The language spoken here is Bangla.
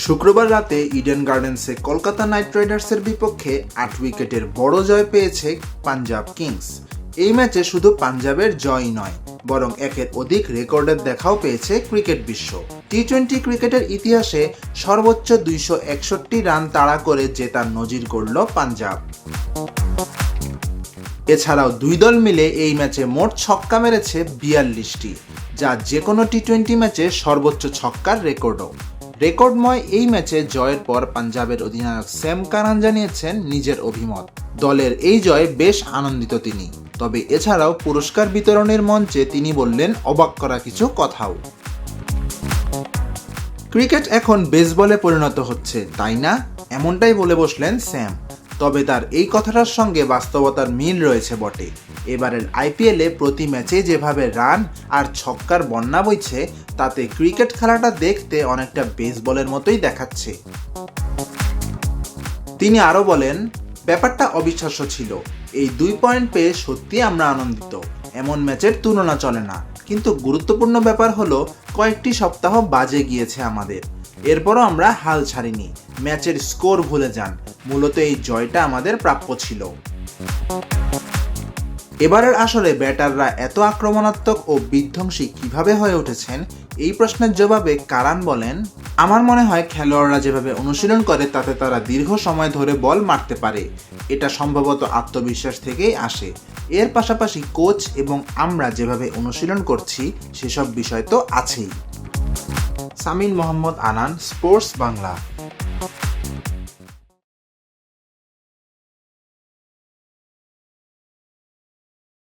শুক্রবার রাতে ইডেন গার্ডেন্সে কলকাতা নাইট রাইডার্সের বিপক্ষে ৮ উইকেটের বড় জয় পেয়েছে পাঞ্জাব কিংস। এই ম্যাচে শুধু পাঞ্জাবের জয়ই নয়, বরং একের অধিক রেকর্ডের দেখাও পেয়েছে ক্রিকেট বিশ্ব। টি-20 ক্রিকেটের ইতিহাসে সর্বোচ্চ ২৬১ রান তাড়া করে জেতার নজির গড়ল পাঞ্জাব। এছাড়াও দুই দল মিলে এই ম্যাচে মোট ছক্কা মেরেছে ৪২টি, যা যে কোনো টি-20 ম্যাচে সর্বোচ্চ ছক্কার রেকর্ডও। রেকর্ডময় এই ম্যাচে জয়ের পর পাঞ্জাবের অধিনায়ক স্যাম কারান জানিয়েছেন নিজের অভিমত। দলের এই জয়ে বেশ আনন্দিত তিনি। তবে এছাড়াও পুরস্কার বিতরণের মঞ্চে তিনি বললেন অবাক করা কিছু কথাও। ক্রিকেট এখন বেসবলে পরিণত হচ্ছে, তাই না? এমনটাই বলে বসলেন স্যাম। তবে তার এই কথাটার সঙ্গে বাস্তবতার মিল রয়েছে বটে। এবারের আইপিএলে প্রতি ম্যাচে যেভাবে রান আর ছক্কার বন্যা বইছে, তাতে ক্রিকেট খেলাটা দেখতে অনেকটা বেসবলের মতোই দেখাচ্ছে। তিনি আরও বলেন, ব্যাপারটা অবিশ্বাস্য ছিল। এই 2 পয়েন্ট পেয়ে সত্যি আমরা আনন্দিত। এমন ম্যাচের তুলনা চলে না। কিন্তু গুরুত্বপূর্ণ ব্যাপার হলো কয়েকটি সপ্তাহ বাজে গিয়েছে আমাদের। এরপরও আমরা হাল ছাড়িনি। ম্যাচের স্কোর ভুলে যান। মূলত এই জয়টা আমাদের প্রাপ্য ছিল। এবারের আসরে ব্যাটাররা এত আক্রমণাত্মক ও বিধ্বংসী কিভাবে হয়ে উঠেছেন, এই প্রশ্নের জবাবে কারান বলেন, আমার মনে হয় খেলোয়াড়রা যেভাবে অনুশীলন করে তাতে তারা দীর্ঘ সময় ধরে বল মারতে পারে। এটা সম্ভবত আত্মবিশ্বাস থেকেই আসে। এর পাশাপাশি কোচ এবং আমরা যেভাবে অনুশীলন করছি সেসব বিষয় তো আছেই। সামিন মোহাম্মদ আনান, স্পোর্টস বাংলা।